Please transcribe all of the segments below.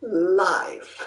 life.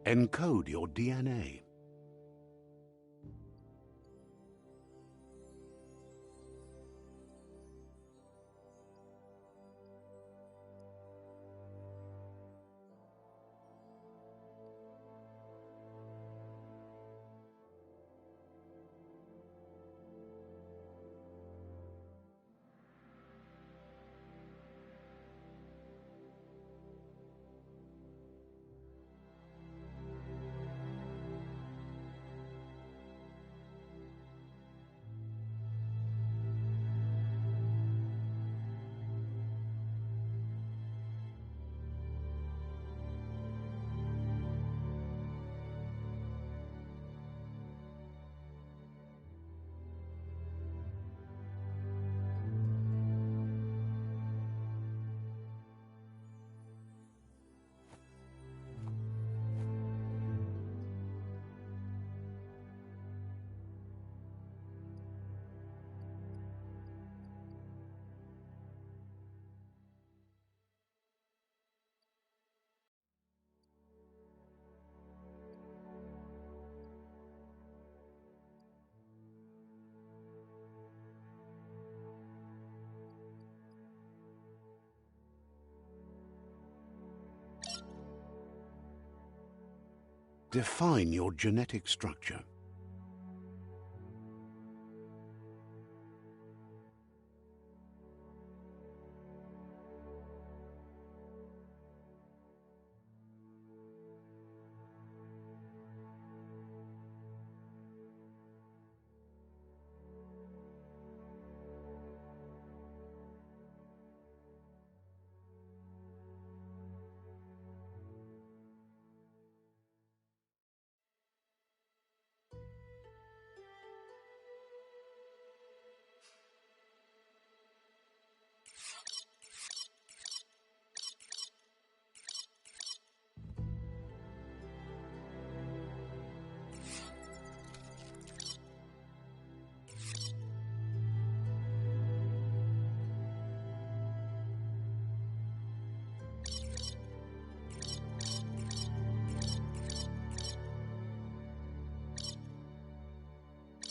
Encode your DNA. Define your genetic structure.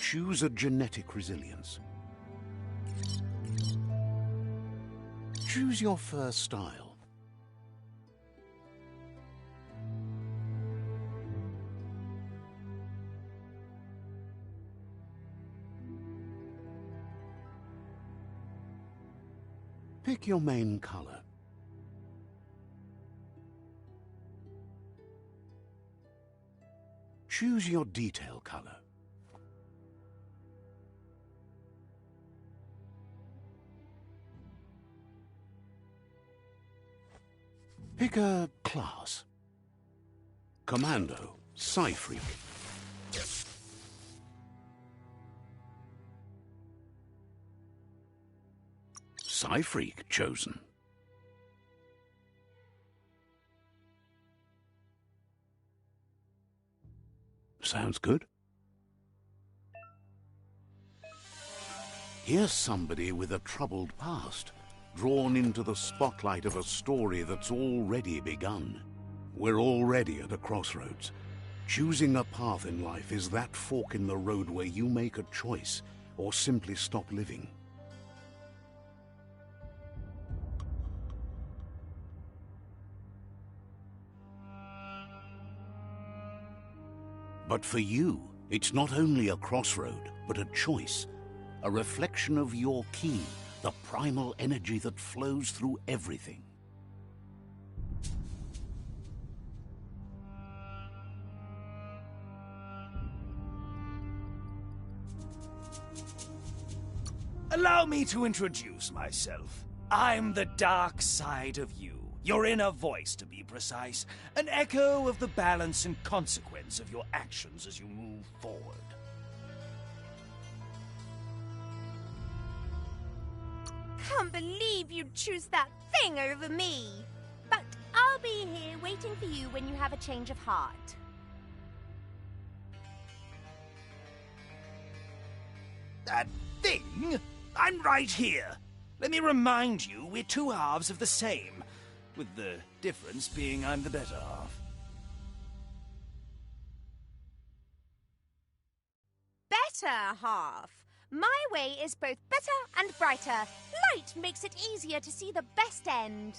Choose a genetic resilience. Choose your first style. Pick your main color. Choose your detail color. Pick a class. Commando, Psy-Freak. Psy-Freak chosen. Sounds good. Here's somebody with a troubled past, drawn into the spotlight of a story that's already begun. We're already at a crossroads. Choosing a path in life is that fork in the road where you make a choice or simply stop living. But for you, it's not only a crossroad, but a choice, a reflection of your ki, the primal energy that flows through everything. Allow me to introduce myself. I'm the dark side of you. Your inner voice, to be precise. An echo of the balance and consequence of your actions as you move forward. Can't believe you'd choose that thing over me. But I'll be here waiting for you when you have a change of heart. That thing? I'm right here. Let me remind you, we're two halves of the same, with the difference being I'm the better half. Better half. My way is both better and brighter. Light makes it easier to see the best end.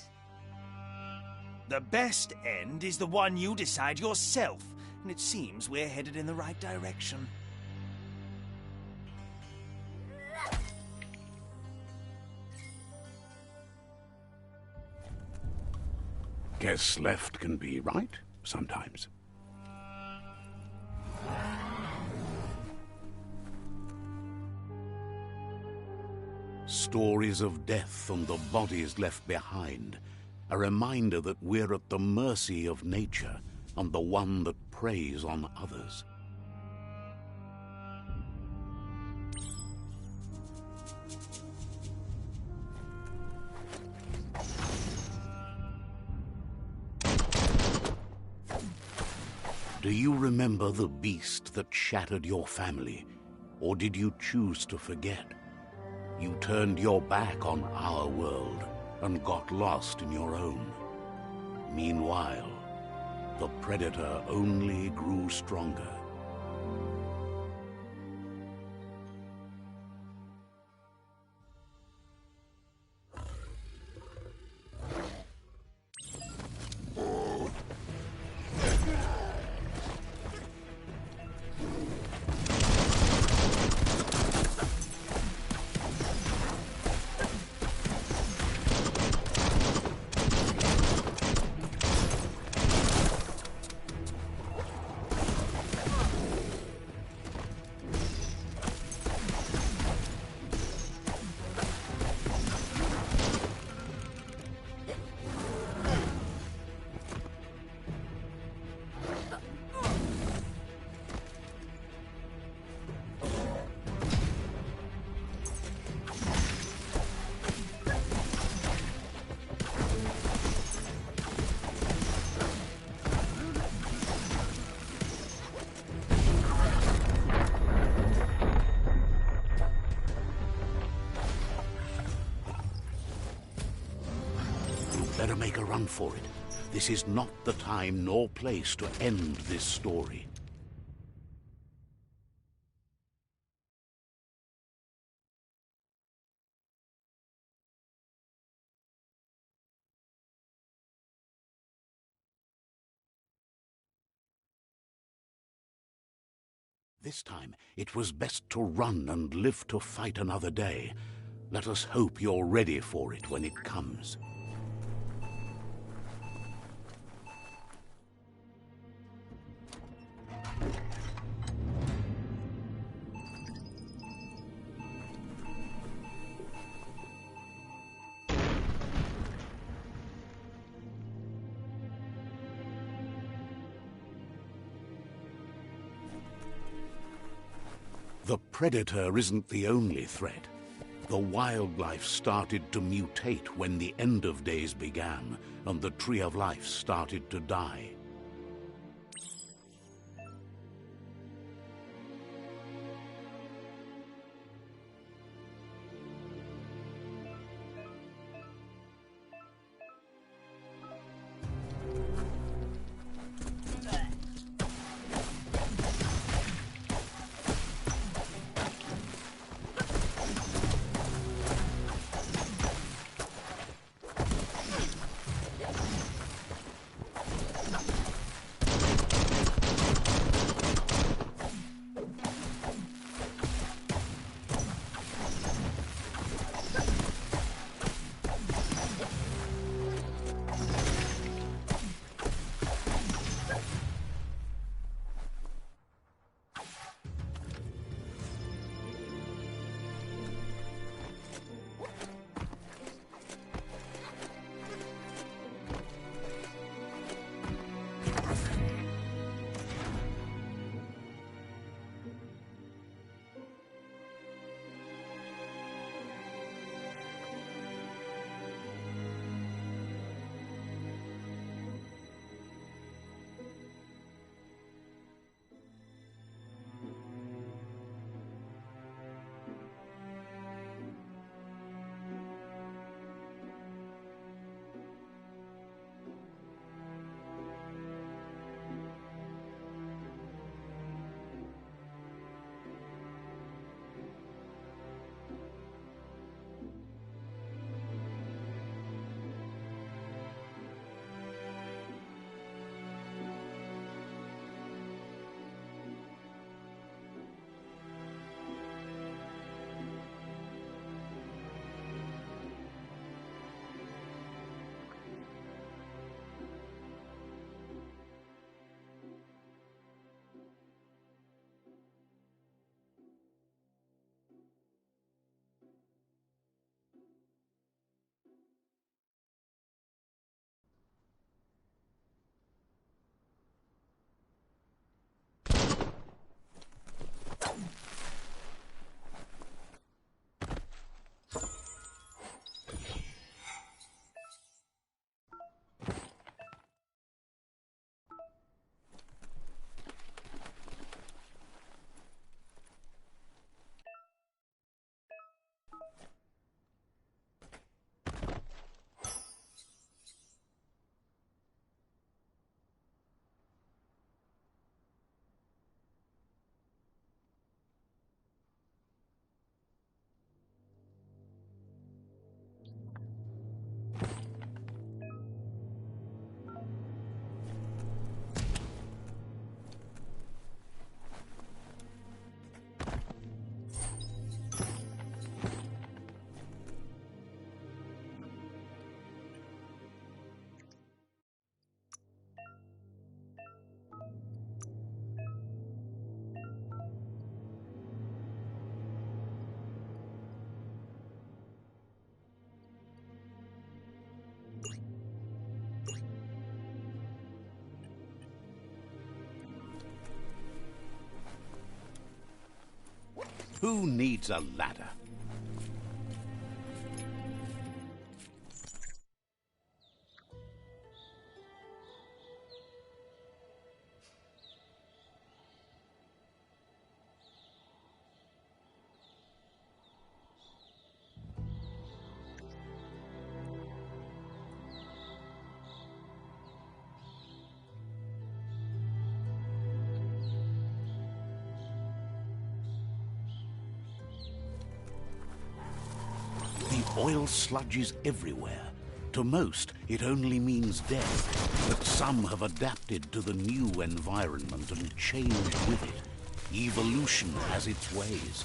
The best end is the one you decide yourself, and it seems we're headed in the right direction. Guess left can be right sometimes. Stories of death and the bodies left behind, a reminder that we're at the mercy of nature and the one that preys on others. Do you remember the beast that shattered your family, or did you choose to forget? You turned your back on our world and got lost in your own. Meanwhile, the predator only grew stronger. run for it. This is not the time nor place to end this story. This time, it was best to run and live to fight another day. Let us hope you're ready for it when it comes. The predator isn't the only threat. The wildlife started to mutate when the end of days began, and the tree of life started to die. Who needs a ladder? Oil sludges everywhere. To most, it only means death, but some have adapted to the new environment and changed with it. Evolution has its ways.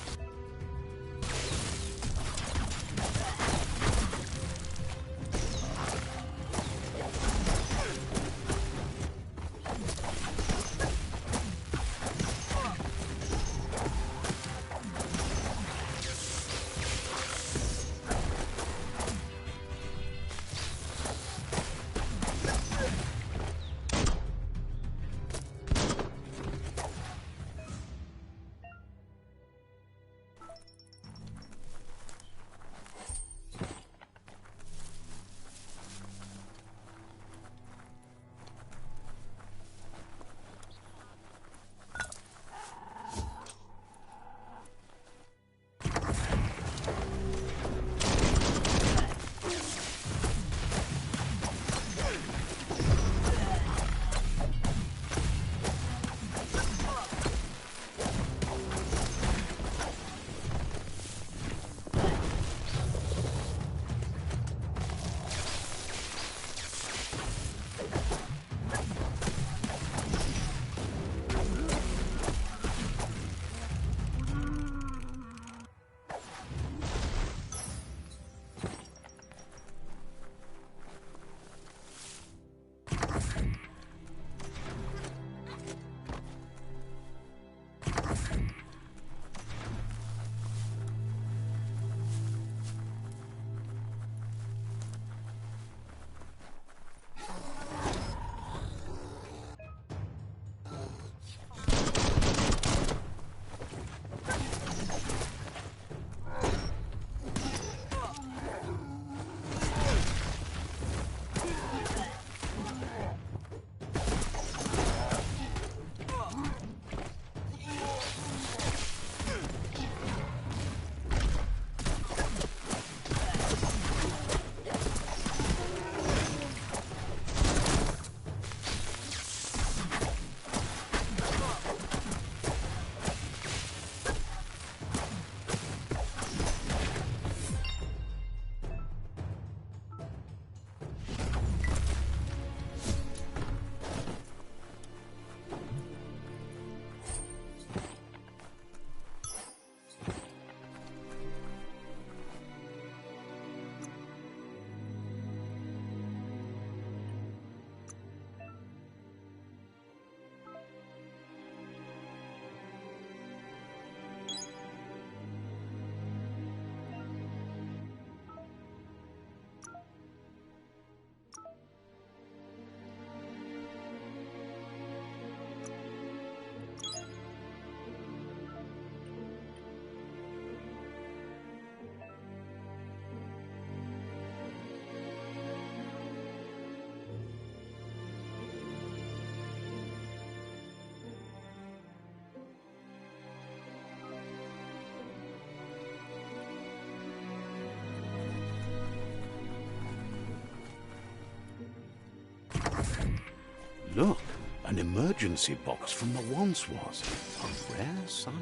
Look, an emergency box from the once was. A rare sight.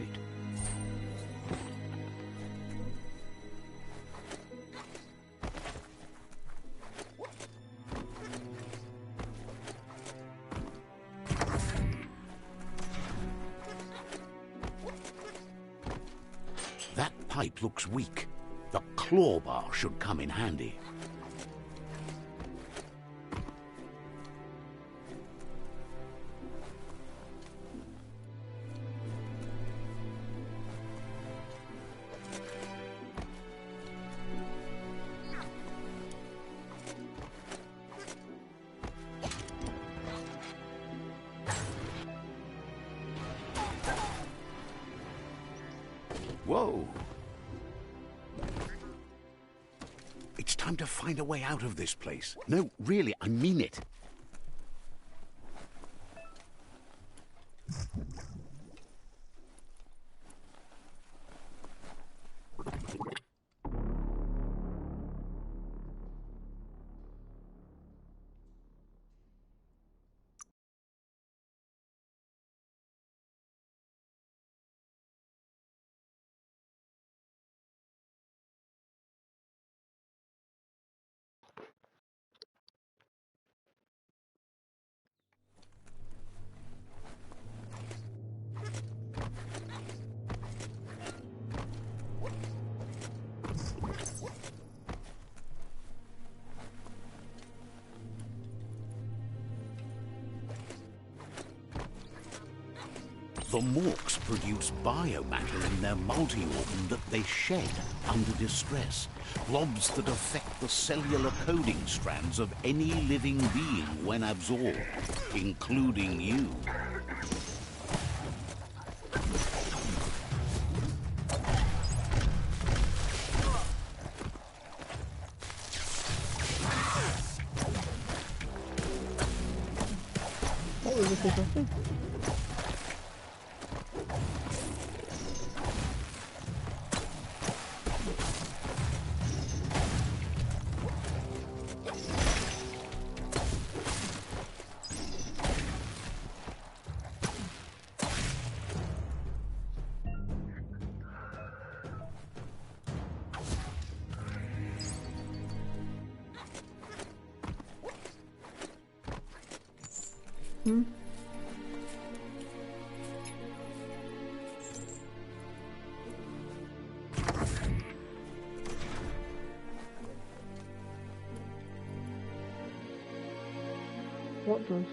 That pipe looks weak. The claw bar should come in handy. Whoa! It's time to find a way out of this place. No, really, I mean it. The Morks produce biomatter in their multi-organ that they shed under distress. Blobs that affect the cellular coding strands of any living being when absorbed, including you. What was this thing? What does?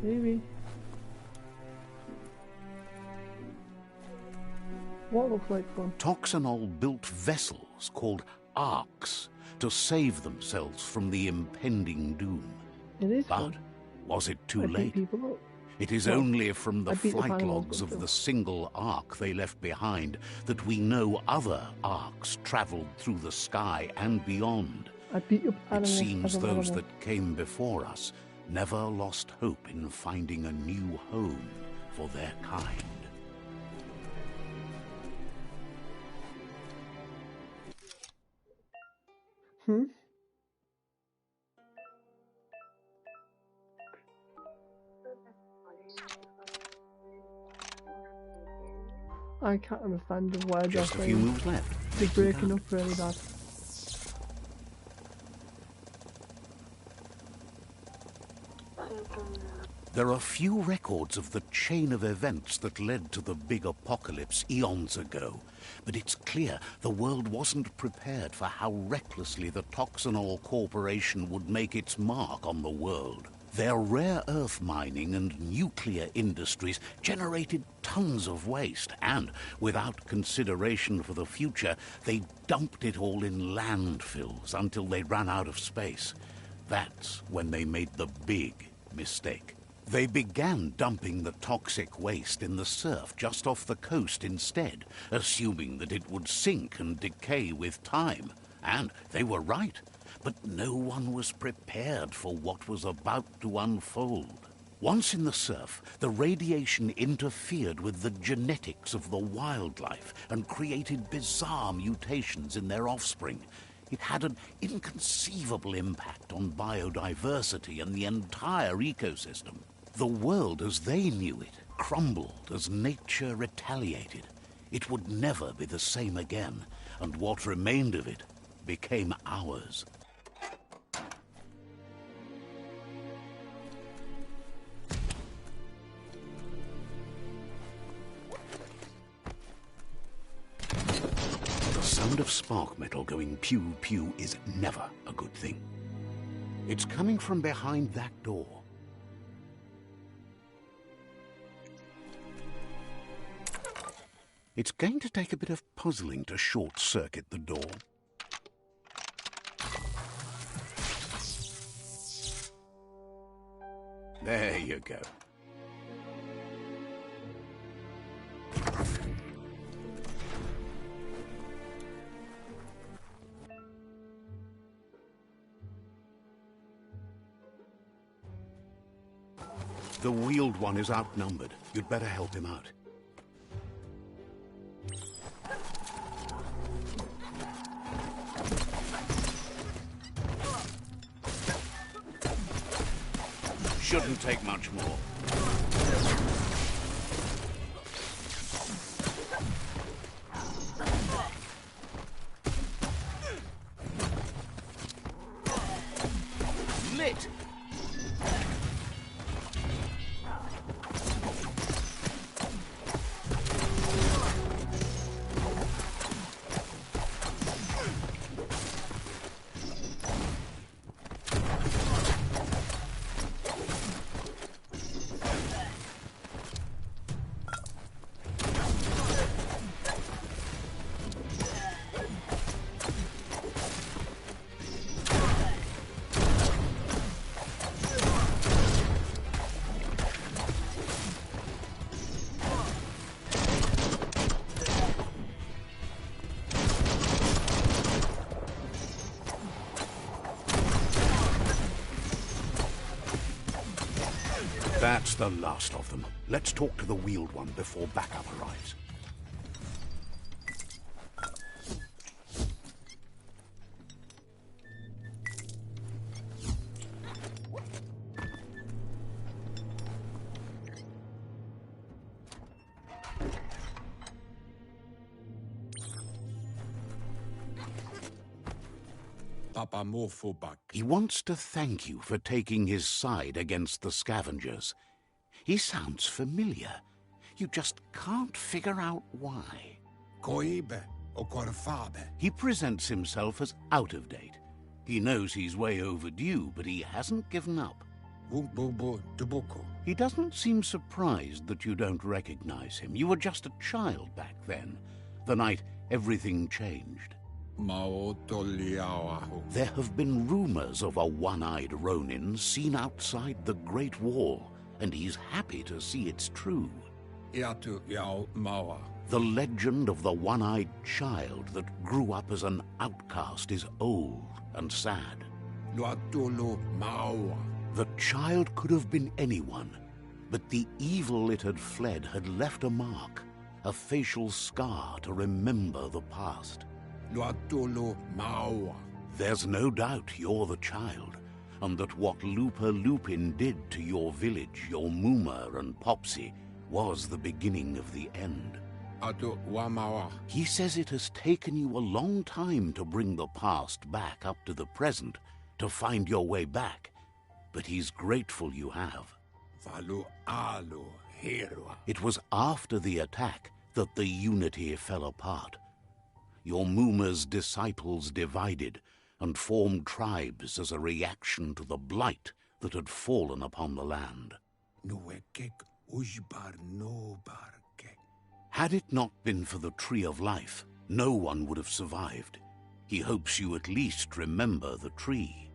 Maybe. What looks like fun? Toxanol built vessels called arks to save themselves from the impending doom. It is But fun. was it too I beat late? people up. It is Well, only from the I beat the flight final logs one of too. the single ark they left behind that we know other arks traveled through the sky and beyond. I beat up It animals seems as an those animal. that came before us never lost hope in finding a new home for their kind. I can't understand the words Just a they're few saying. moves left. They're Take them breaking down. up really bad. There are few records of the chain of events that led to the big apocalypse eons ago, but it's clear the world wasn't prepared for how recklessly the Toxanol Corporation would make its mark on the world. Their rare earth mining and nuclear industries generated tons of waste, and without consideration for the future, they dumped it all in landfills until they ran out of space. That's when they made the big mistake. They began dumping the toxic waste in the surf just off the coast instead, assuming that it would sink and decay with time. And they were right. But no one was prepared for what was about to unfold. Once in the surf, the radiation interfered with the genetics of the wildlife and created bizarre mutations in their offspring. It had an inconceivable impact on biodiversity and the entire ecosystem. The world as they knew it crumbled as nature retaliated. It would never be the same again, and what remained of it became ours. The sound of spark metal going pew-pew is never a good thing. It's coming from behind that door. It's going to take a bit of puzzling to short-circuit the door. There you go. The wheeled one is outnumbered. You'd better help him out. Shouldn't take much more. That's the last of them. Let's talk to the wheeled one before backup arrives. He wants to thank you for taking his side against the scavengers. He sounds familiar. You just can't figure out why. He presents himself as out of date. He knows he's way overdue, but he hasn't given up. He doesn't seem surprised that you don't recognize him. You were just a child back then, the night everything changed. There have been rumors of a one-eyed Ronin seen outside the Great Wall, and he's happy to see it's true. The legend of the one-eyed child that grew up as an outcast is old and sad. The child could have been anyone, but the evil it had fled had left a mark, a facial scar to remember the past. There's no doubt you're the child, and that what Lupa Lupin did to your village, your Muma and Popsy, was the beginning of the end. He says it has taken you a long time to bring the past back up to the present, to find your way back, but he's grateful you have. It was after the attack that the unity fell apart. Your Muma's disciples divided and formed tribes as a reaction to the blight that had fallen upon the land. Had it not been for the Tree of Life, no one would have survived. He hopes you at least remember the tree.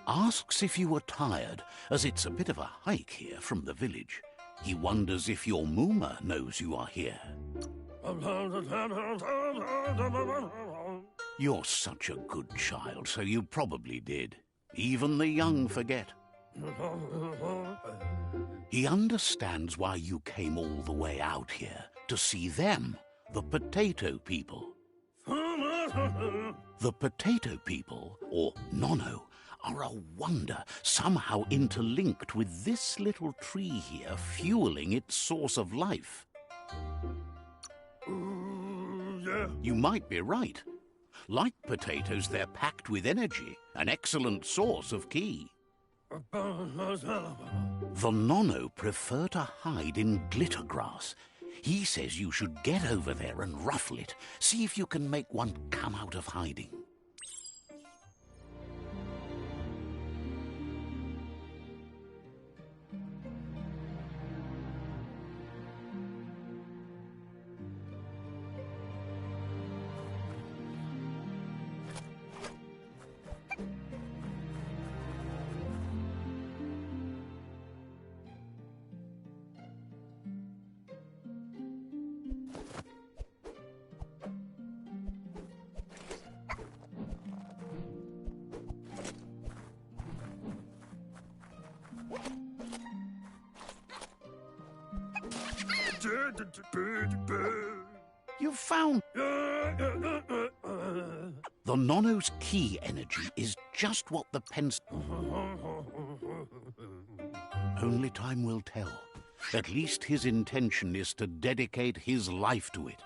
Asks if you were tired, as it's a bit of a hike here from the village. He wonders if your Muma knows you are here. You're such a good child, so you probably did. Even the young forget. He understands why you came all the way out here, to see them, the potato people. The potato people, or Nono, are a wonder, somehow interlinked with this little tree here, fueling its source of life. You might be right. Like potatoes, they're packed with energy, an excellent source of ki. The Nono prefer to hide in glitter grass. He says you should get over there and ruffle it. See if you can make one come out of hiding. You've found... The Nono's key energy is just what the pens... Only time will tell. At least his intention is to dedicate his life to it.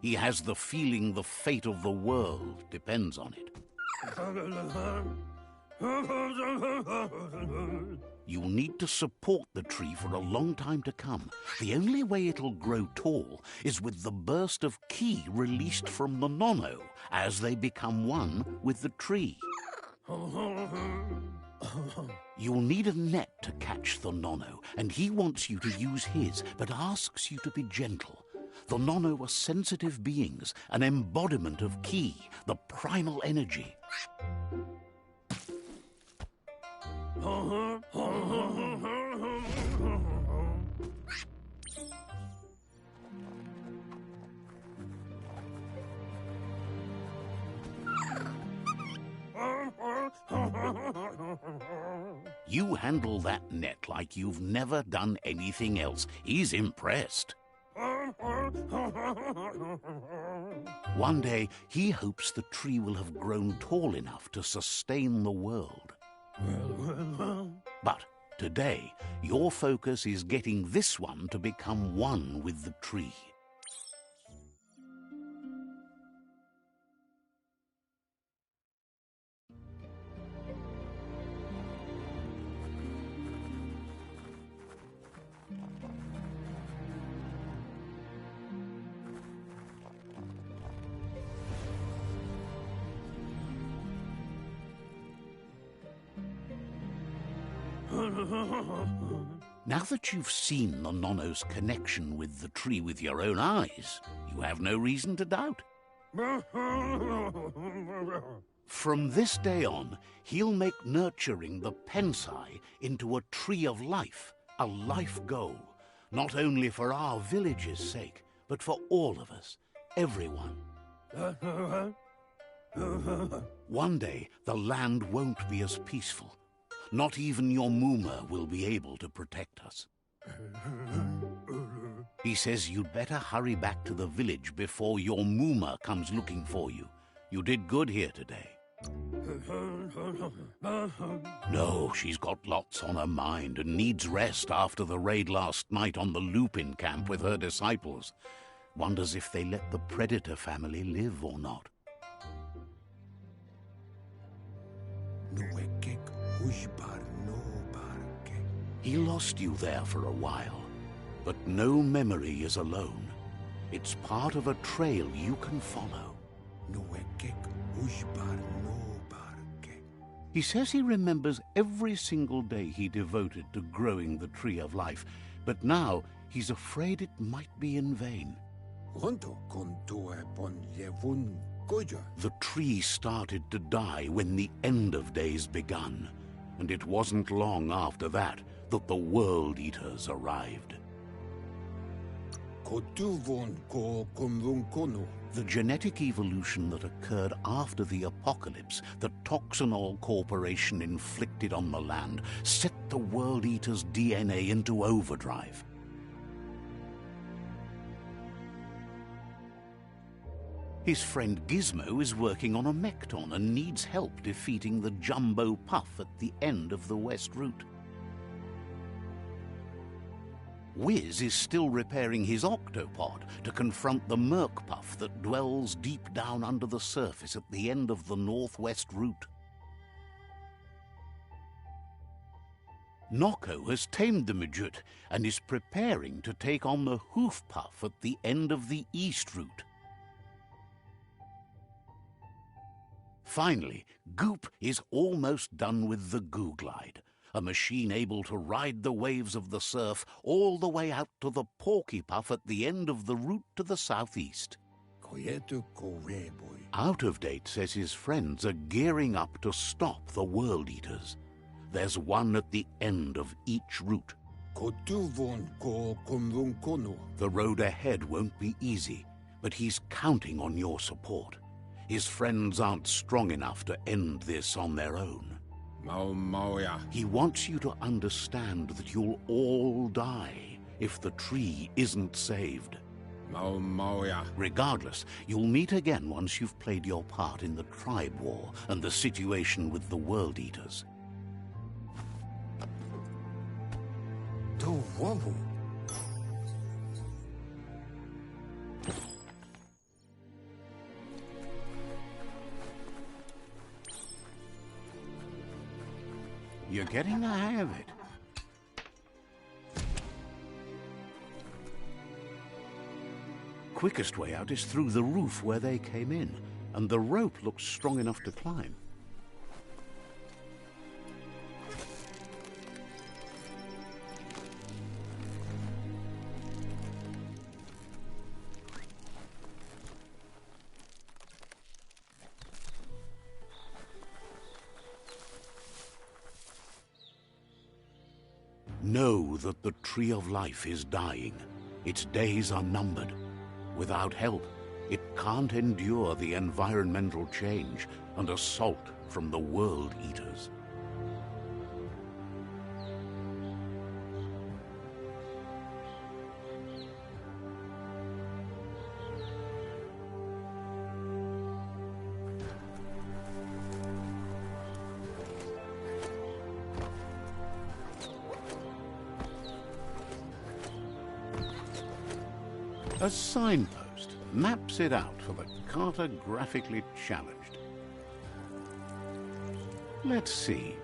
He has the feeling the fate of the world depends on it. You'll need to support the tree for a long time to come. The only way it'll grow tall is with the burst of ki released from the Nono as they become one with the tree. You'll need a net to catch the Nono, and he wants you to use his, but asks you to be gentle. The Nono are sensitive beings, an embodiment of ki, the primal energy. You handle that net like you've never done anything else. He's impressed. One day, he hopes the tree will have grown tall enough to sustain the world. But today, your focus is getting this one to become one with the tree. Now that you've seen the Nono's connection with the tree with your own eyes, you have no reason to doubt. From this day on, he'll make nurturing the Pensai into a tree of life, a life goal, not only for our village's sake, but for all of us, everyone. One day, the land won't be as peaceful. Not even your Muma will be able to protect us. He says you'd better hurry back to the village before your Muma comes looking for you. You did good here today. No, she's got lots on her mind and needs rest after the raid last night on the Lupin camp with her disciples. Wonders if they let the Predator family live or not. He lost you there for a while, but no memory is alone. It's part of a trail you can follow. He says he remembers every single day he devoted to growing the Tree of Life, but now he's afraid it might be in vain. The tree started to die when the end of days begun, and it wasn't long after that that the World Eaters arrived. The genetic evolution that occurred after the apocalypse that Toxanol Corporation inflicted on the land set the World Eaters' DNA into overdrive. His friend Gizmo is working on a Mekton and needs help defeating the Jumbo Puff at the end of the West Route. Wiz is still repairing his octopod to confront the Merc Puff that dwells deep down under the surface at the end of the Northwest Route. Noko has tamed the Midget and is preparing to take on the Hoof Puff at the end of the East Route. Finally, Goop is almost done with the Googlide, a machine able to ride the waves of the surf all the way out to the Porky Puff at the end of the route to the southeast. Out of Date says his friends are gearing up to stop the World Eaters. There's one at the end of each route. The road ahead won't be easy, but he's counting on your support. His friends aren't strong enough to end this on their own. He wants you to understand that you'll all die if the tree isn't saved. Mauya. Regardless, you'll meet again once you've played your part in the tribe war and the situation with the World Eaters. To wobble. You're getting the hang of it. Quickest way out is through the roof where they came in, and the rope looks strong enough to climb. Know that the Tree of Life is dying. Its days are numbered. Without help, it can't endure the environmental change and assault from the World Eaters. A signpost maps it out for the cartographically challenged. Let's see.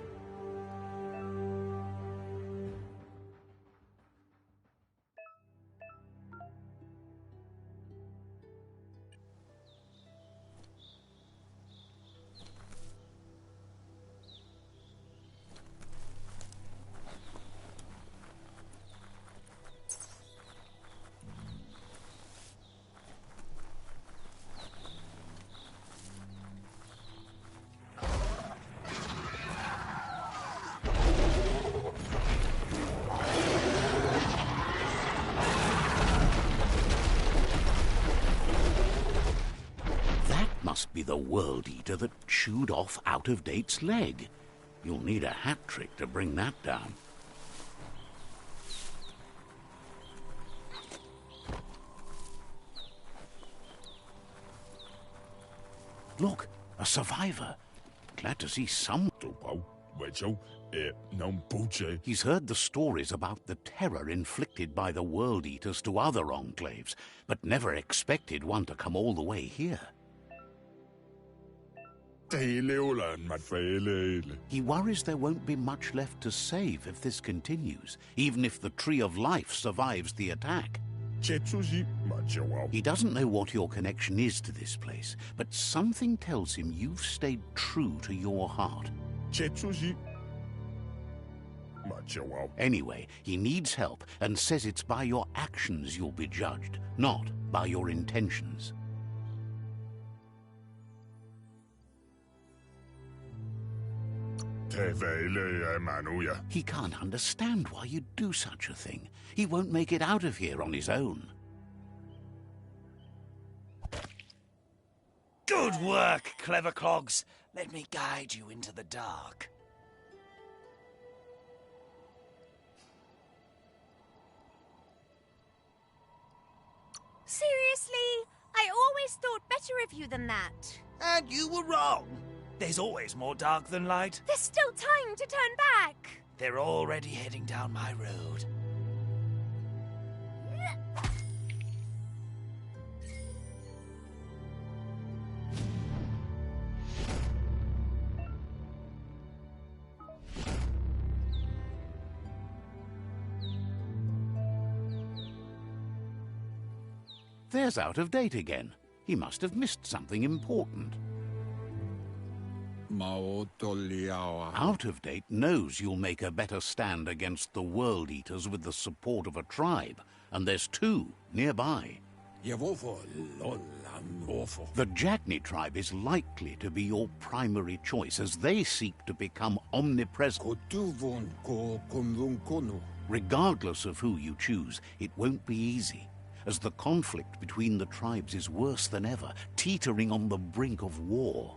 Must be the World Eater that chewed off Out-of-Date's leg. You'll need a hat trick to bring that down. Look, a survivor. Glad to see some. He's heard the stories about the terror inflicted by the World Eaters to other enclaves, but never expected one to come all the way here. He worries there won't be much left to save if this continues, even if the Tree of Life survives the attack. He doesn't know what your connection is to this place, but something tells him you've stayed true to your heart. Anyway, he needs help and says it's by your actions you'll be judged, not by your intentions. He can't understand why you'd do such a thing. He won't make it out of here on his own. Good work, clever clogs. Let me guide you into the dark. Seriously? I always thought better of you than that. And you were wrong. There's always more dark than light. There's still time to turn back. They're already heading down my road. There's Out-of-Date again. He must have missed something important. Out-of-Date knows you'll make a better stand against the World Eaters with the support of a tribe, and there's two nearby. The Jagni tribe is likely to be your primary choice as they seek to become omnipresent. Regardless of who you choose, it won't be easy, as the conflict between the tribes is worse than ever, teetering on the brink of war.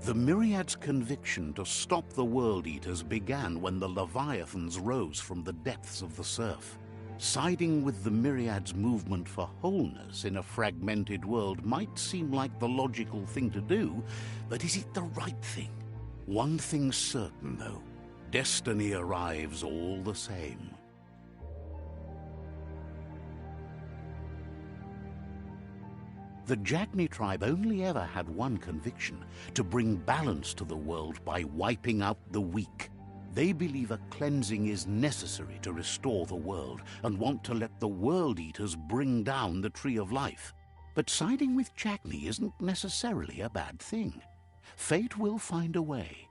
The Myriad's conviction to stop the World Eaters began when the Leviathans rose from the depths of the surf. Siding with the Myriad's movement for wholeness in a fragmented world might seem like the logical thing to do, but is it the right thing? One thing's certain, though. Destiny arrives all the same. The Jagni tribe only ever had one conviction: to bring balance to the world by wiping out the weak. They believe a cleansing is necessary to restore the world and want to let the World Eaters bring down the Tree of Life. But siding with Jagni isn't necessarily a bad thing. Fate will find a way.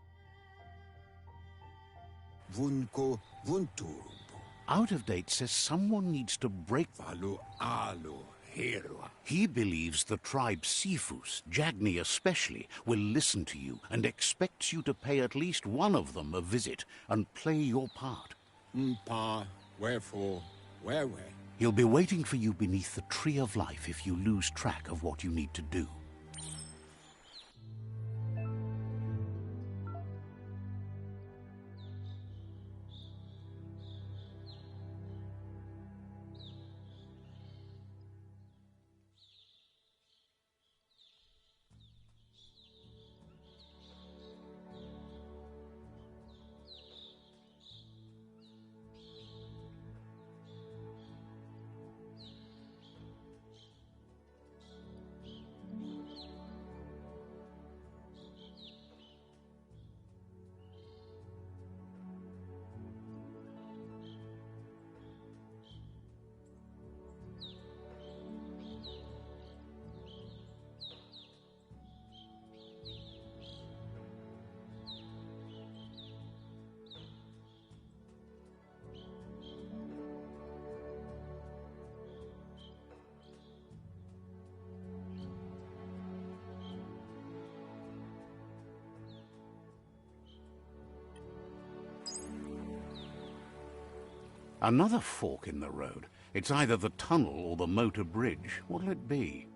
Vunko vunturumbu. Out of Date says someone needs to break. Valu alu herua. He believes the tribe Sifus, Jagni especially, will listen to you and expects you to pay at least one of them a visit and play your part. Mpa, wherefore, where? He'll be waiting for you beneath the Tree of Life if you lose track of what you need to do. Another fork in the road. It's either the tunnel or the motor bridge. What'll it be?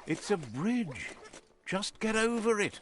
It's a bridge. Just get over it.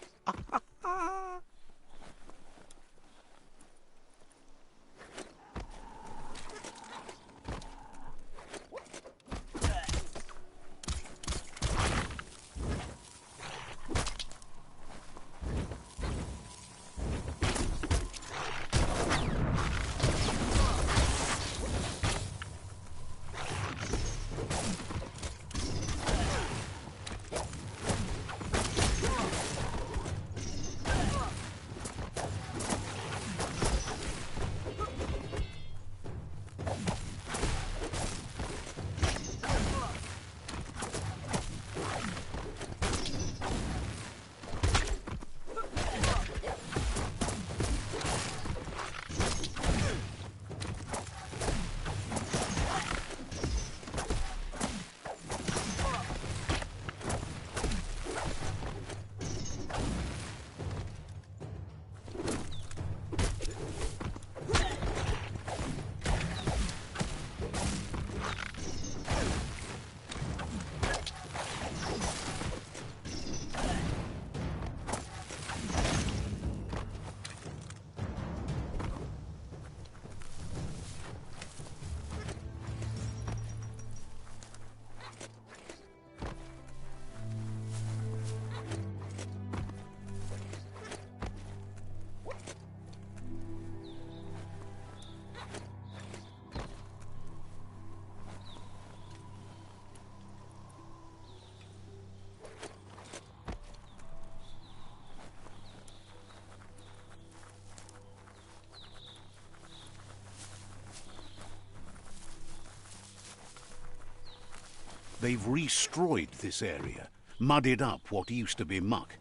They've destroyed this area, muddied up what used to be muck,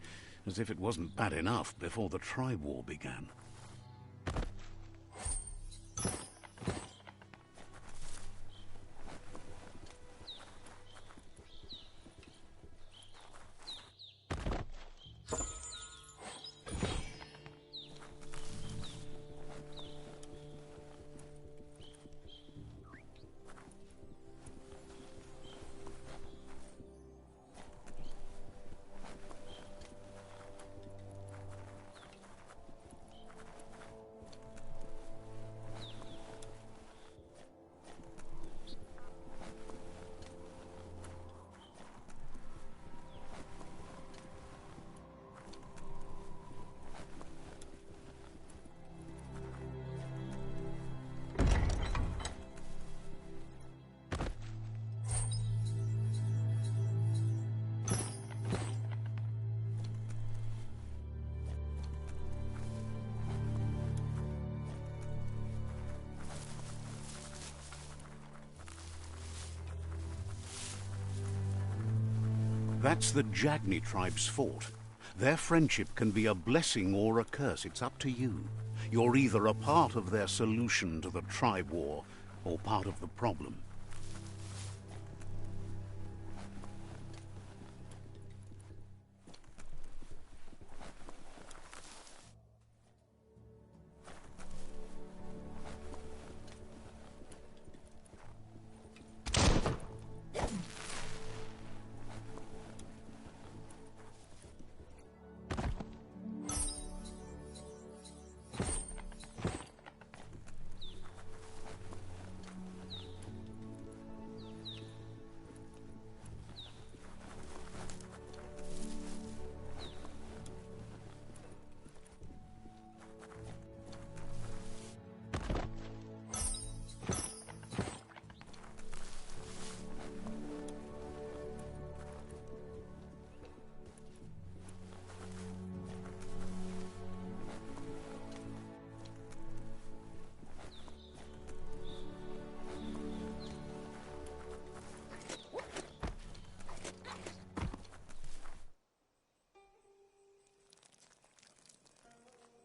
as if it wasn't bad enough before the tribe war began. That's the Jagni tribe's fort. Their friendship can be a blessing or a curse. It's up to you. You're either a part of their solution to the tribe war or part of the problem.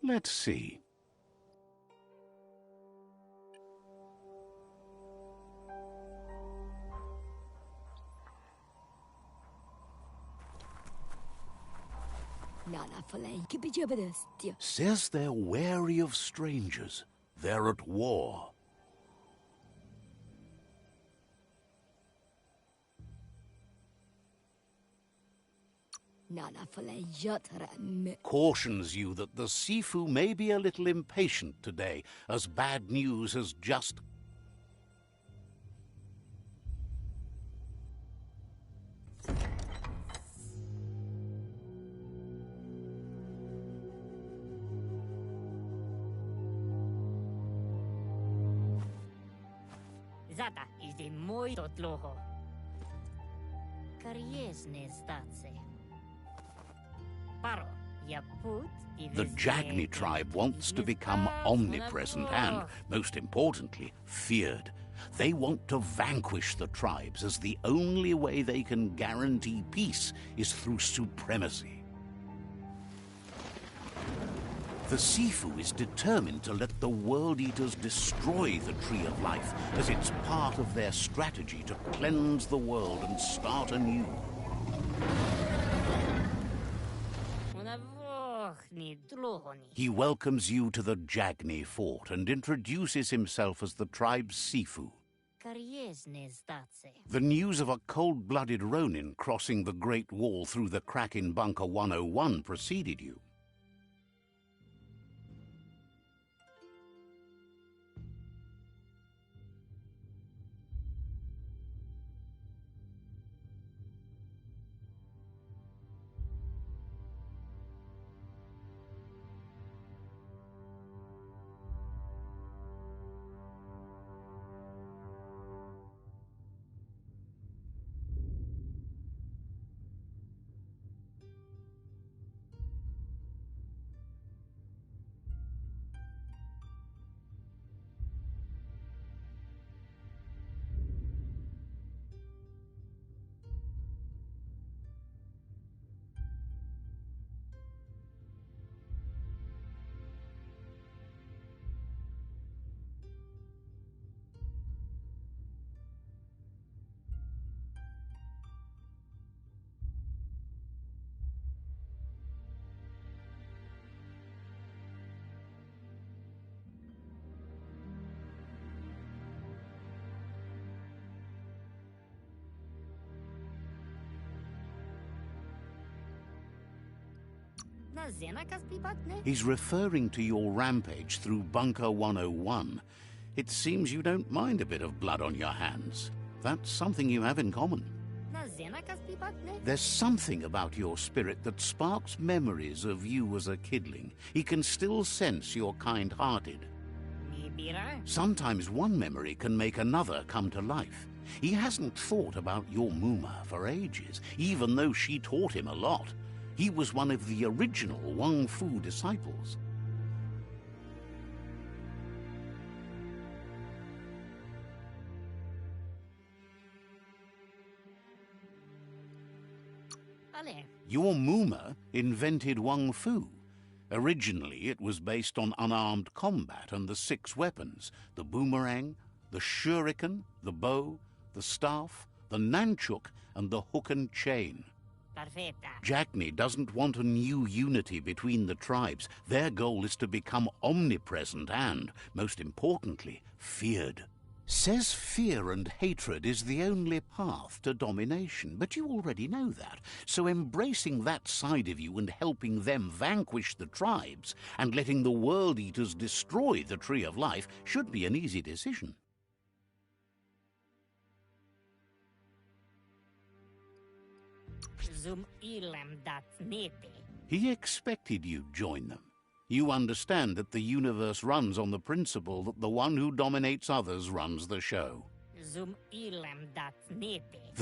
Let's see. Says they're wary of strangers. They're at war. cautions you that the Sifu may be a little impatient today, as bad news has just... Zata is the muy totloho. Kariesne stace. Paro, ya put The Jagni tribe wants to become omnipresent and, most importantly, feared. They want to vanquish the tribes, as the only way they can guarantee peace is through supremacy. The Sifu is determined to let the World Eaters destroy the Tree of Life, as it's part of their strategy to cleanse the world and start anew. He welcomes you to the Jagni fort and introduces himself as the tribe's Sifu. The news of a cold-blooded Ronin crossing the Great Wall through the crack in Bunker 101 preceded you. He's referring to your rampage through Bunker 101. It seems you don't mind a bit of blood on your hands. That's something you have in common. There's something about your spirit that sparks memories of you as a kidling. He can still sense you're kind-hearted. Sometimes one memory can make another come to life. He hasn't thought about your Muma for ages, even though she taught him a lot. He was one of the original Wang Fu disciples. Your Muma invented Wang Fu. Originally, it was based on unarmed combat and the 6 weapons: the boomerang, the shuriken, the bow, the staff, the nunchuk, and the hook and chain. Jagni doesn't want a new unity between the tribes. Their goal is to become omnipresent and, most importantly, feared. Says fear and hatred is the only path to domination, but you already know that. So embracing that side of you and helping them vanquish the tribes and letting the World Eaters destroy the Tree of Life should be an easy decision. He expected you'd join them. You understand that the universe runs on the principle that the one who dominates others runs the show. The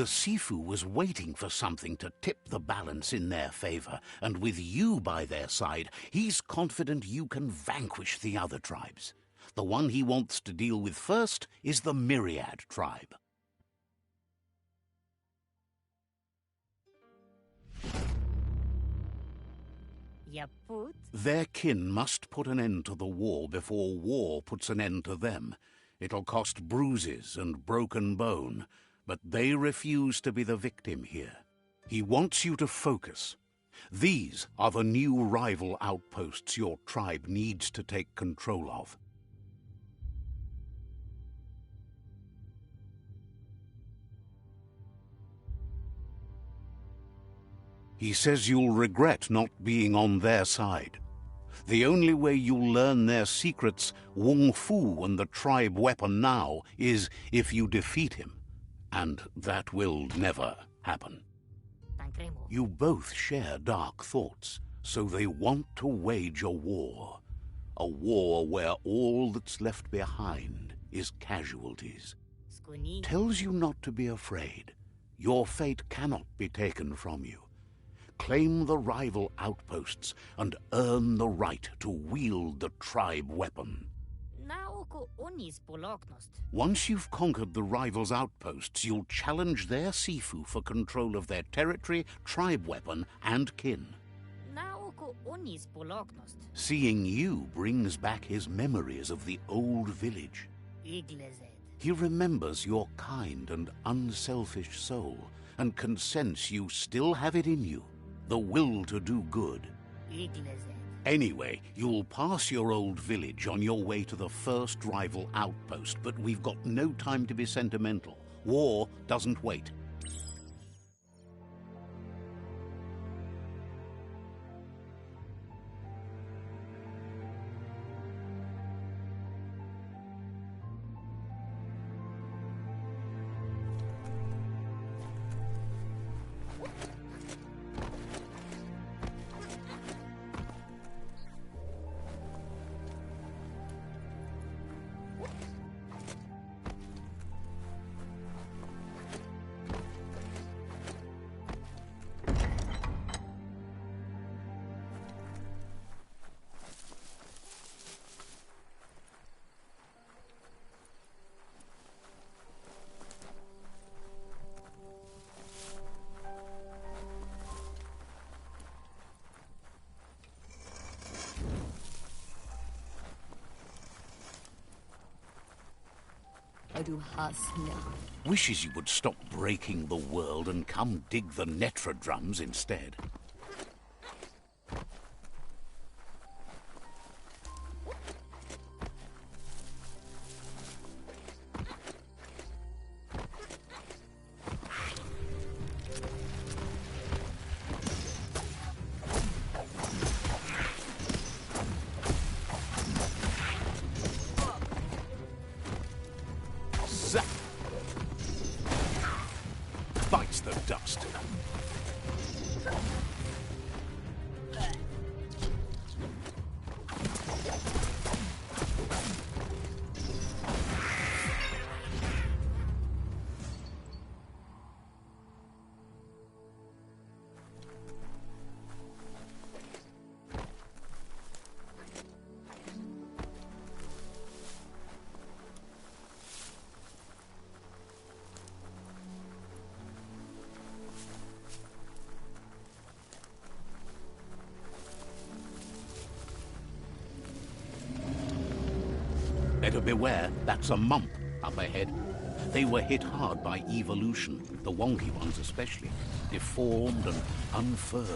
Sifu was waiting for something to tip the balance in their favor, and with you by their side, he's confident you can vanquish the other tribes. The one he wants to deal with first is the Myriad tribe. Their kin must put an end to the war before war puts an end to them. It'll cost bruises and broken bone, but they refuse to be the victim here. He wants you to focus. These are the new rival outposts your tribe needs to take control of. He says you'll regret not being on their side. The only way you'll learn their secrets, Wung Fu and the tribe weapon now, is if you defeat him. And that will never happen. Tankremo. You both share dark thoughts, so they want to wage a war. A war where all that's left behind is casualties. Skuni. Tells you not to be afraid. Your fate cannot be taken from you. Claim the rival outposts and earn the right to wield the tribe weapon. Naoko onis poloknost. Once you've conquered the rivals' outposts, you'll challenge their Sifu for control of their territory, tribe weapon, and kin. Naoko onis poloknost. Seeing you brings back his memories of the old village. Iglezed. He remembers your kind and unselfish soul, and can sense you still have it in you, the will to do good. Iglezed. Anyway, you'll pass your old village on your way to the first rival outpost, but we've got no time to be sentimental. War doesn't wait. Du hast mir. Wishes you would stop breaking the world and come dig the Netra drums instead. Zap! Bites the dust. Better beware, that's a mump up ahead. They were hit hard by evolution, the wonky ones especially, deformed and unfurred.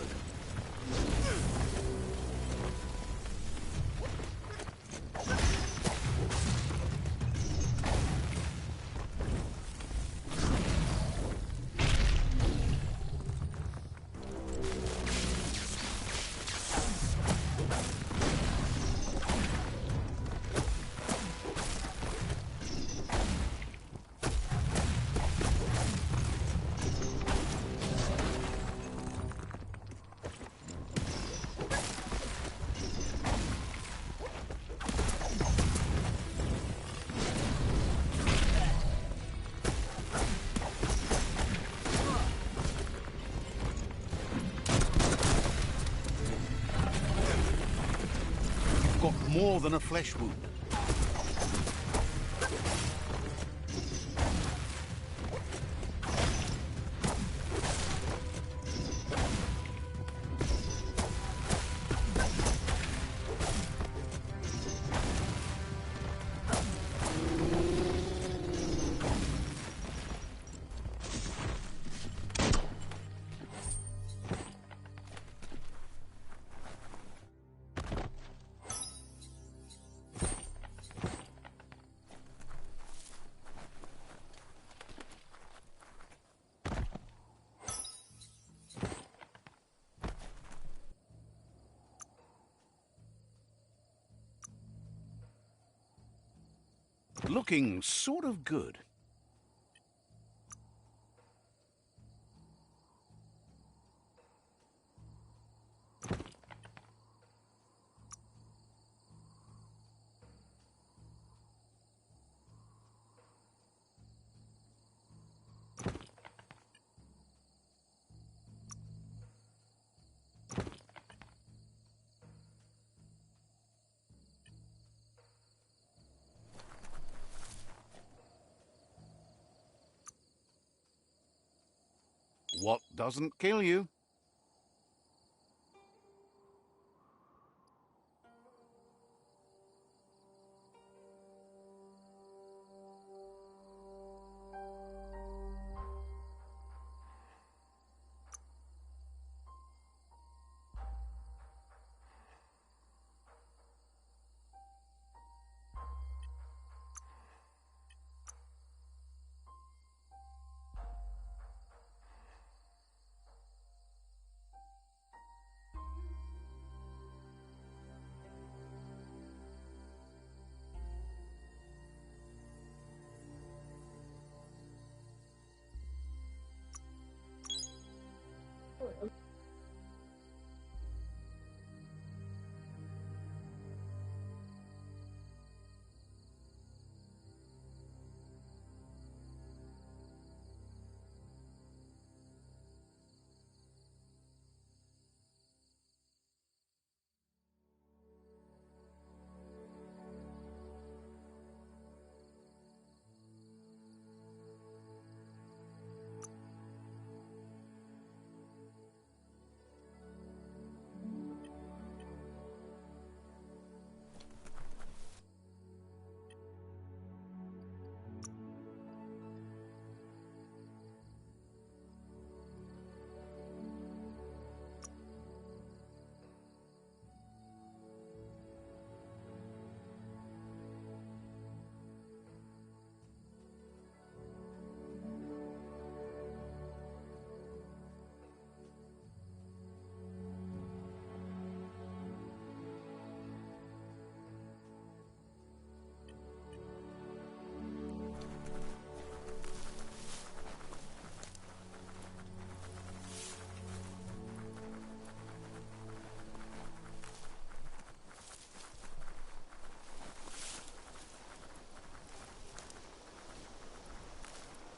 Got more than a flesh wound. Looking sort of good. What doesn't kill you?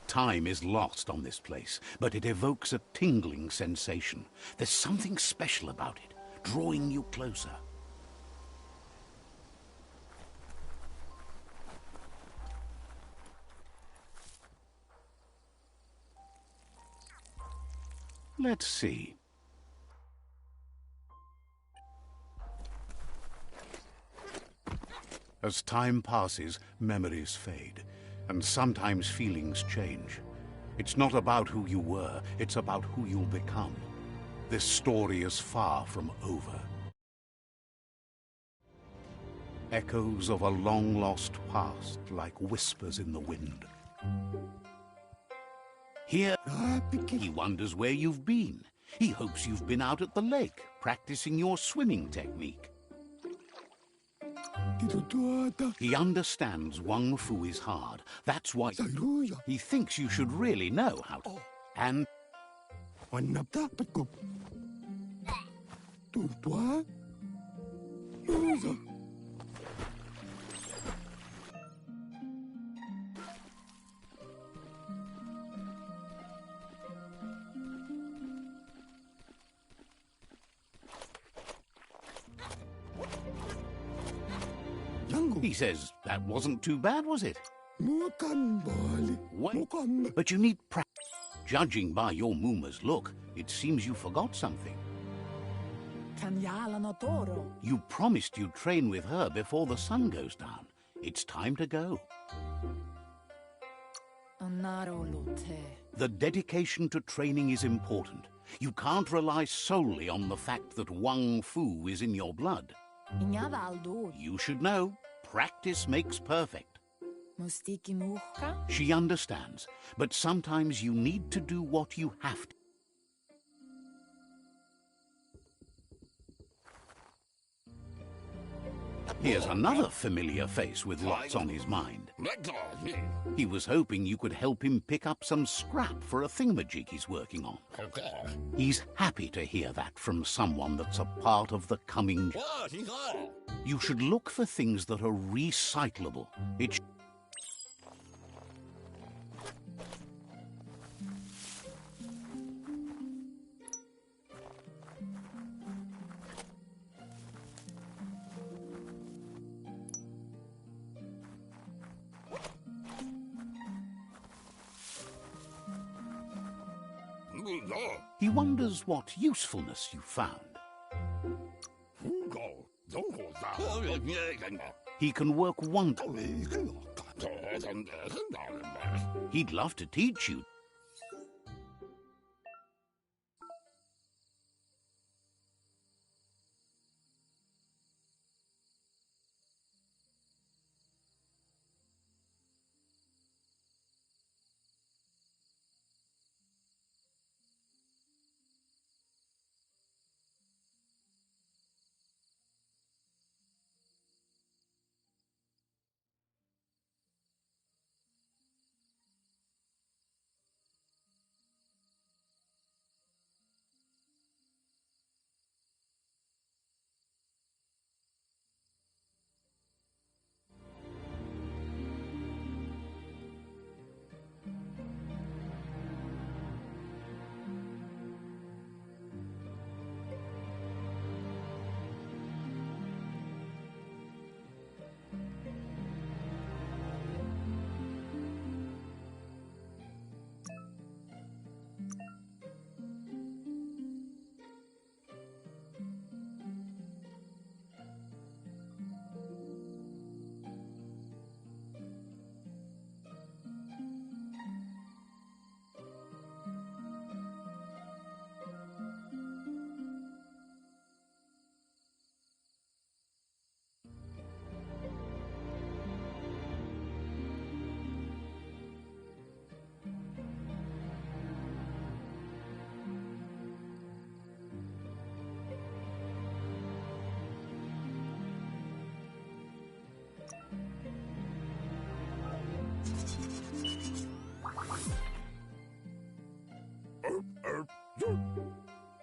Time is lost on this place, but it evokes a tingling sensation. There's something special about it, drawing you closer. Let's see. As time passes, memories fade, and sometimes feelings change. It's not about who you were, it's about who you'll become. This story is far from over. Echoes of a long-lost past, like whispers in the wind. Here, he wonders where you've been. He hopes you've been out at the lake, practicing your swimming technique. He understands Wang Fu is hard. That's why he thinks you should really know how to. And he says, that wasn't too bad, was it? Wait, but you need practice. Judging by your Muma's look, it seems you forgot something. You promised you'd train with her before the sun goes down. It's time to go. The dedication to training is important. You can't rely solely on the fact that Wang Fu is in your blood. You should know, practice makes perfect. She understands, but sometimes you need to do what you have to. Here's another familiar face with lots on his mind. He was hoping you could help him pick up some scrap for a thingamajig he's working on. He's happy to hear that from someone that's a part of the coming... You should look for things that are recyclable. It He wonders what usefulness you found. He can work He'd love to teach you.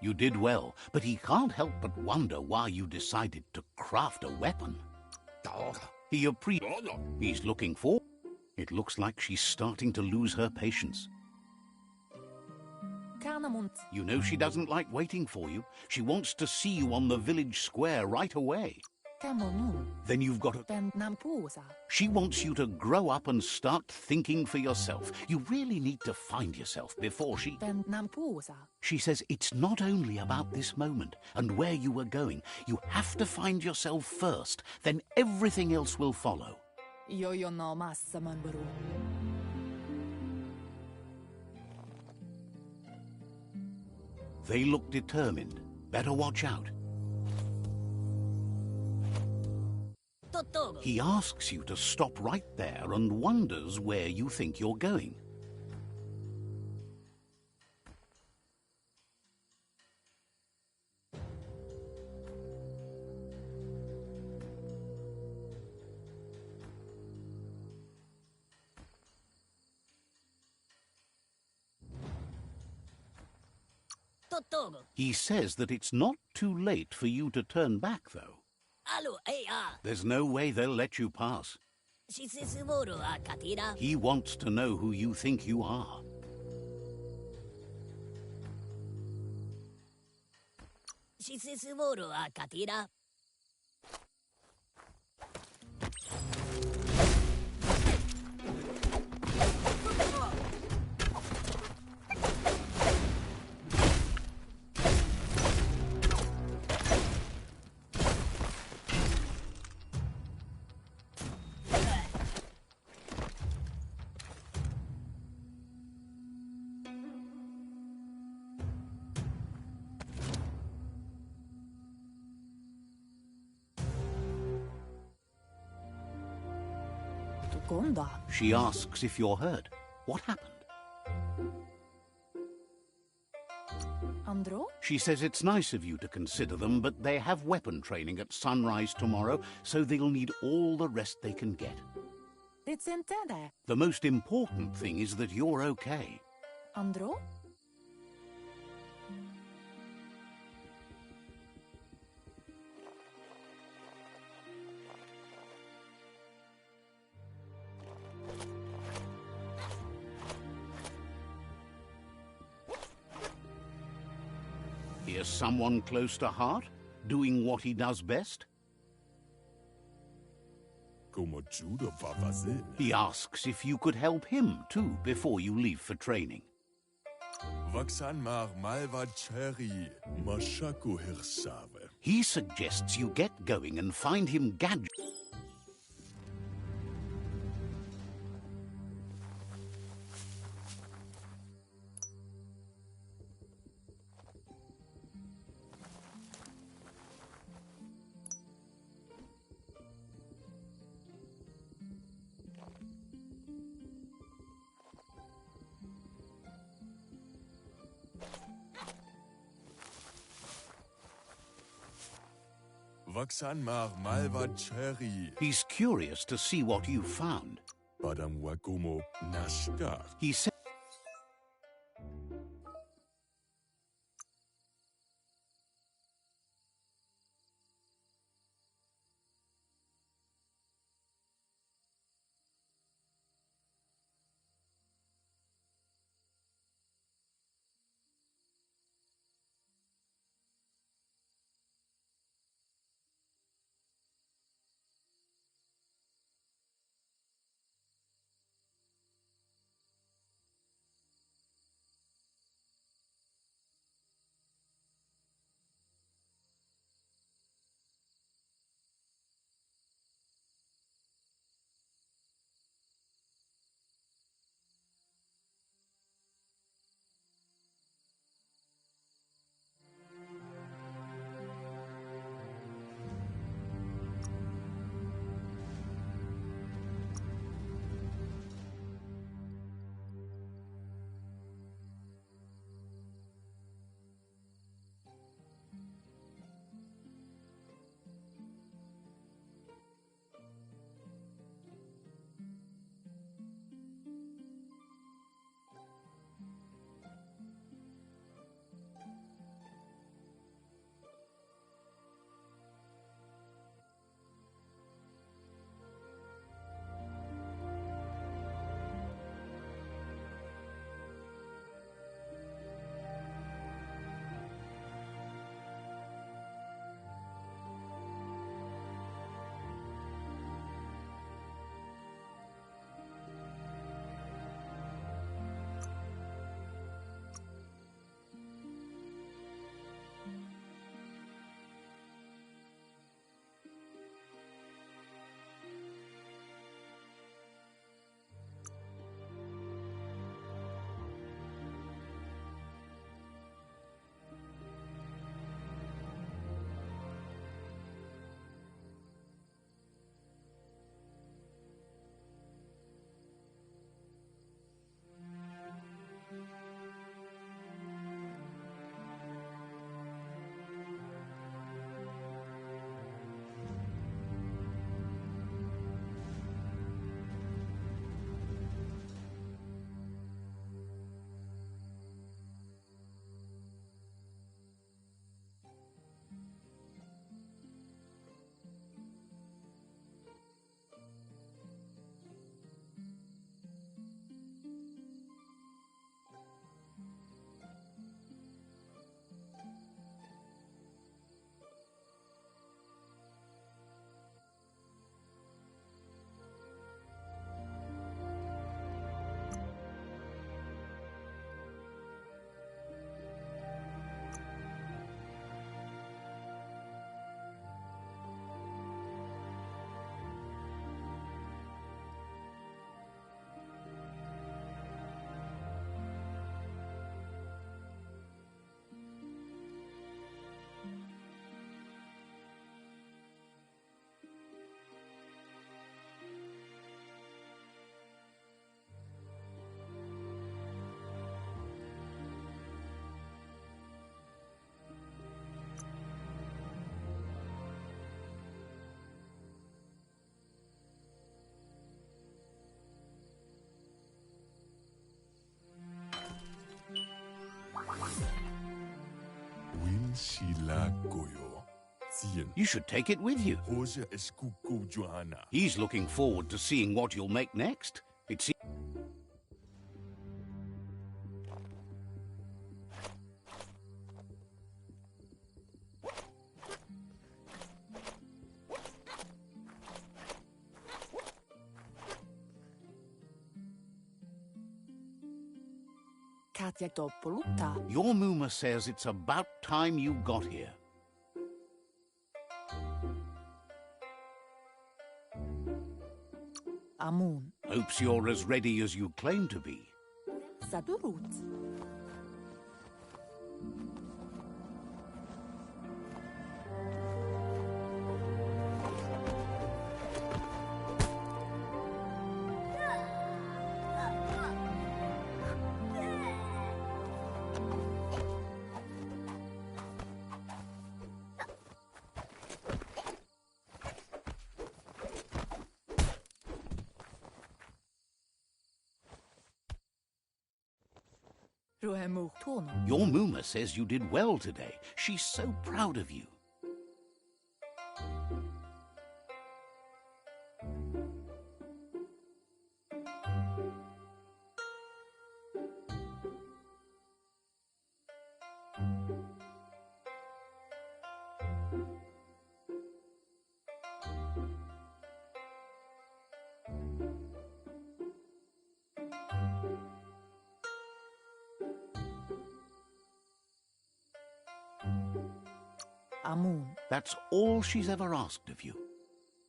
You did well, but he can't help but wonder why you decided to craft a weapon. He's looking for... It looks like she's starting to lose her patience. You know she doesn't like waiting for you. She wants to see you on the village square right away. Then you've got to... She wants you to grow up and start thinking for yourself. You really need to find yourself before she... She says it's not only about this moment and where you are going. You have to find yourself first, then everything else will follow. They look determined. Better watch out. He asks you to stop right there and wonders where you think you're going. He says that it's not too late for you to turn back, though. There's no way they'll let you pass. He wants to know who you think you are. She asks if you're hurt. What happened? Andro? She says it's nice of you to consider them, but they have weapon training at sunrise tomorrow, so they'll need all the rest they can get. It's intended. The most important thing is that you're okay. Andro? Here's someone close to heart, doing what he does best. He asks if you could help him too before you leave for training. He suggests you get going and find him gadgets. He's curious to see what you found. He said Shila Goyo. Sien. You should take it with you. Rosa Eskuko Johanna. He's looking forward to seeing what you'll make next. It's Katja Doppelutta. Your Muma says it's about time you got here. Amun. Hopes you're as ready as you claim to be. Sadurut. Your Muma says you did well today. She's so proud of you. Amun. That's all she's ever asked of you.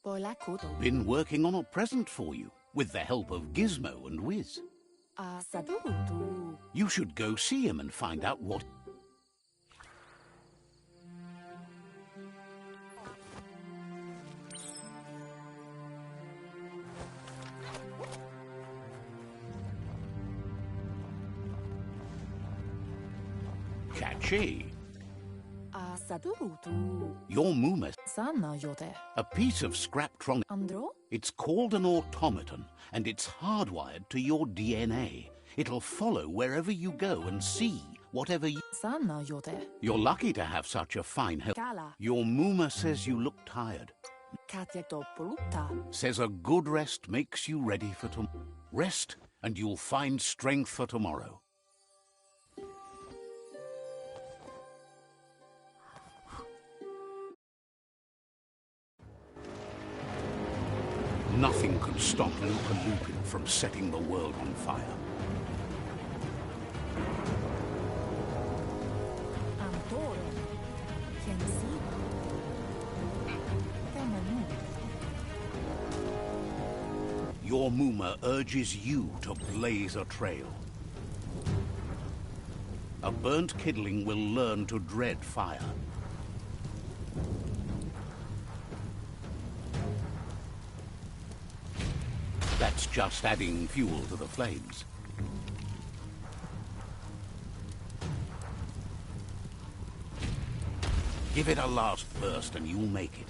Boilakudo. Been working on a present for you, with the help of Gizmo and Wiz. Sadurutu. You should go see him and find out what... Catchy. Sadurutu. Your Muma... Sana yote. A piece of scraptronic... Andro? It's called an automaton, and it's hardwired to your DNA. It'll follow wherever you go and see whatever you... Sana yote. You're lucky to have such a fine health. Kala. Your Muma says you look tired. Katja Doppelutta. Says a good rest makes you ready for tomorrow. Rest, and you'll find strength for tomorrow. Nothing could stop Lupin from setting the world on fire. Antoro. Quien si. Temenu. Your Muma urges you to blaze a trail. A burnt kidling will learn to dread fire. That's just adding fuel to the flames. Give it a last burst and you'll make it.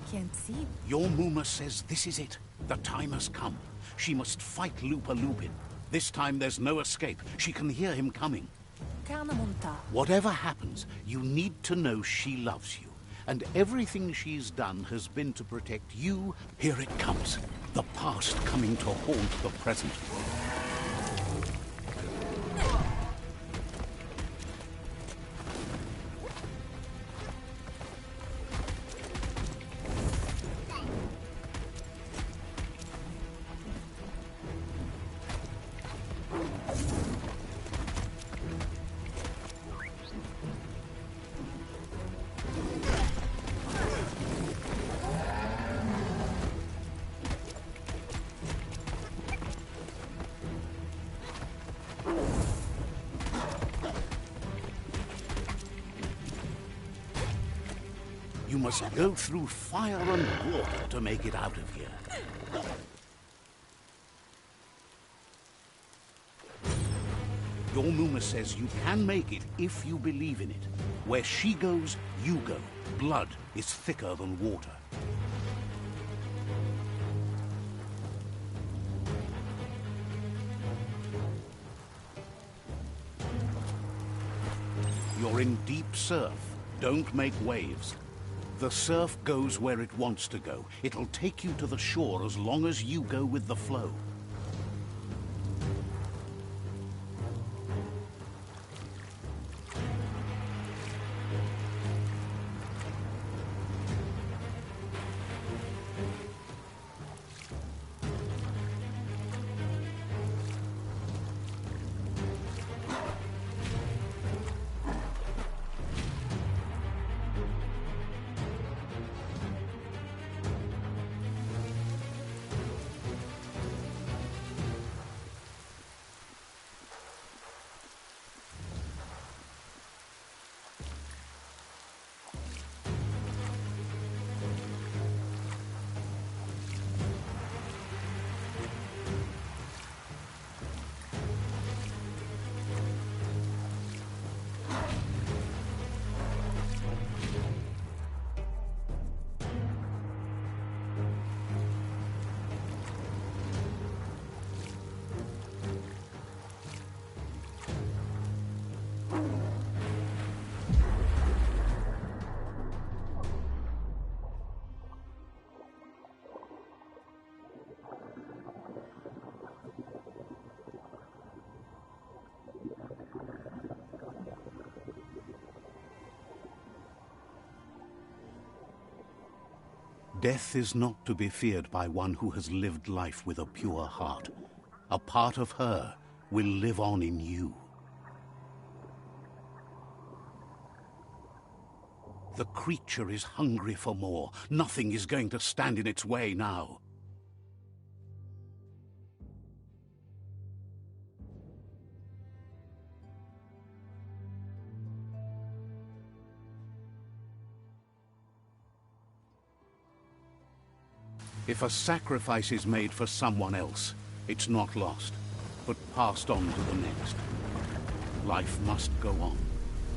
Quien si. Your Muma says this is it. The time has come. She must fight Lupin. This time there's no escape. She can hear him coming. Kanamunta. Whatever happens, you need to know she loves you. And everything she's done has been to protect you. Here it comes. The past coming to haunt the present. You must go through fire and water to make it out of here. Your Muma says you can make it if you believe in it. Where she goes, you go. Blood is thicker than water. You're in deep surf. Don't make waves. The surf goes where it wants to go. It'll take you to the shore as long as you go with the flow. Death is not to be feared by one who has lived life with a pure heart. A part of her will live on in you. The creature is hungry for more. Nothing is going to stand in its way now. If a sacrifice is made for someone else, it's not lost, but passed on to the next. Life must go on.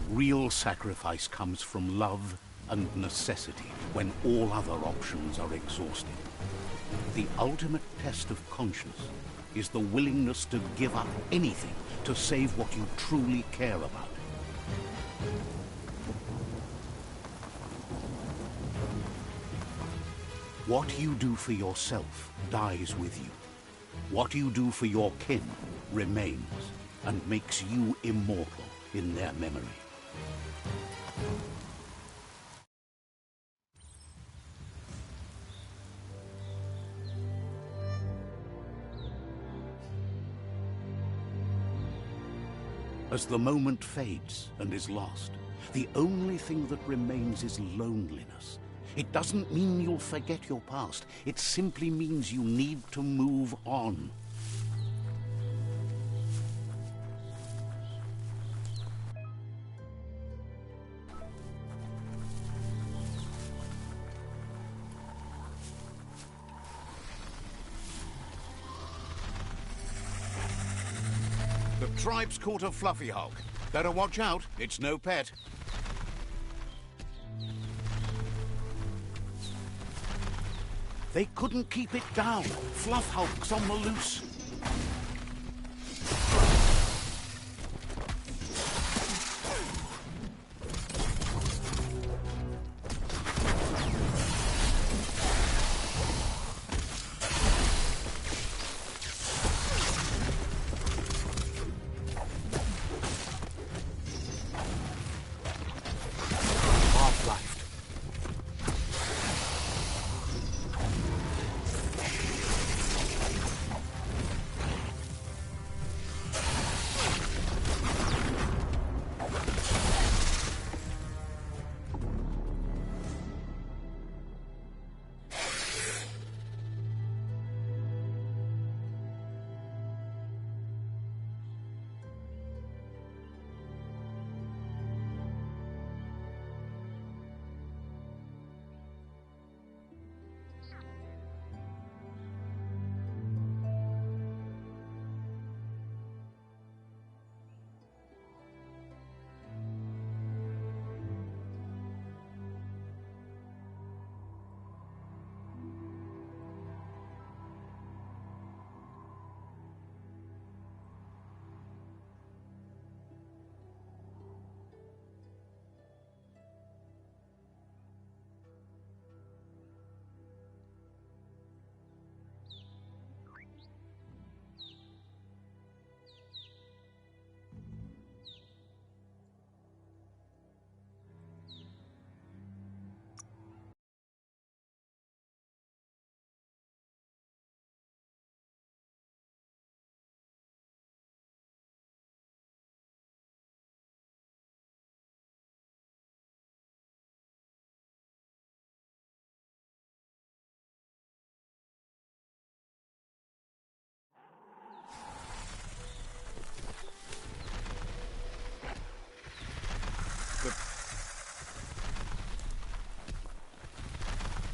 Real sacrifice comes from love and necessity, when all other options are exhausted. The ultimate test of conscience is the willingness to give up anything to save what you truly care about. What you do for yourself dies with you. What you do for your kin remains and makes you immortal in their memory. As the moment fades and is lost, the only thing that remains is loneliness. It doesn't mean you'll forget your past. It simply means you need to move on. The tribe's caught a fluffy hulk. Better watch out, it's no pet. They couldn't keep it down. Fluff hulk's on the loose.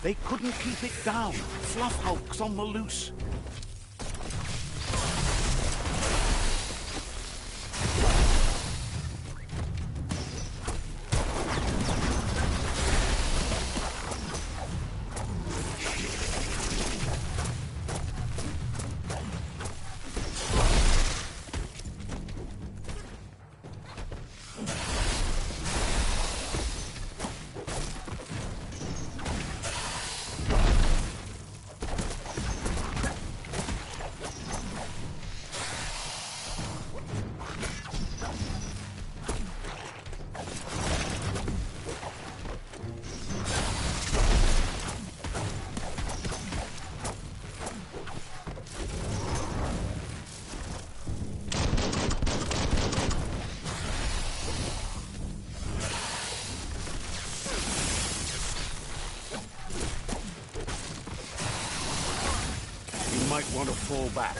They couldn't keep it down. Fluff hulks on the loose. Might want to fall back.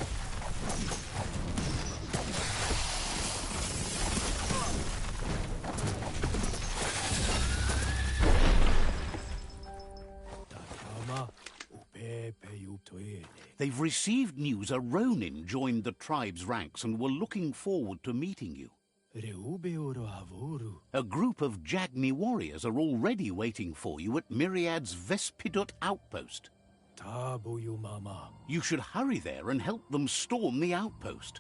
They've received news a Ronin joined the tribe's ranks and were looking forward to meeting you. A group of Jagni warriors are already waiting for you at Myriad's Vespidut outpost. You should hurry there and help them storm the outpost.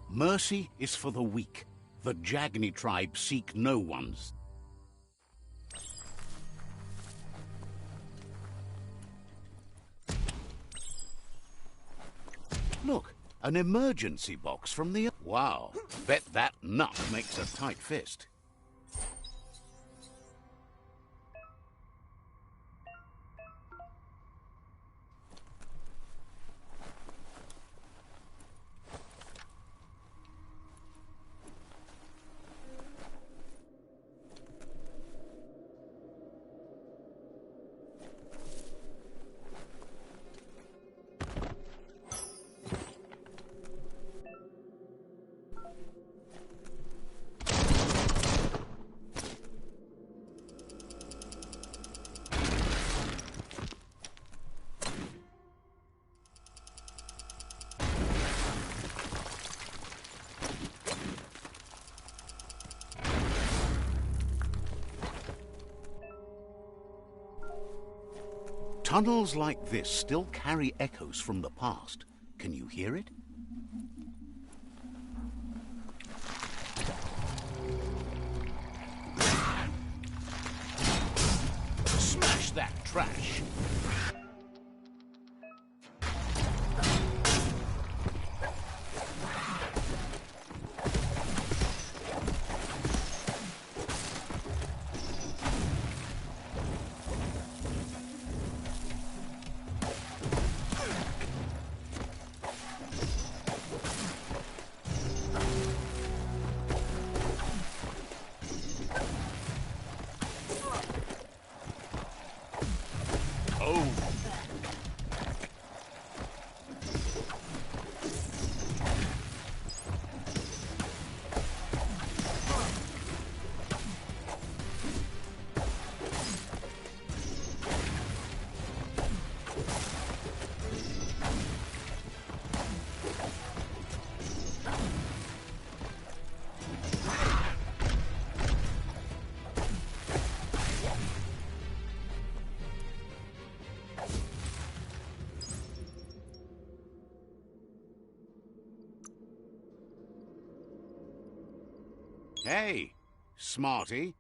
Mercy is for the weak. The Jagni tribe seek no ones. Look, an emergency box from the... Wow, bet that nut makes a tight fist. Tunnels like this still carry echoes from the past. Can you hear it? Smash that trash! Hey, smarty,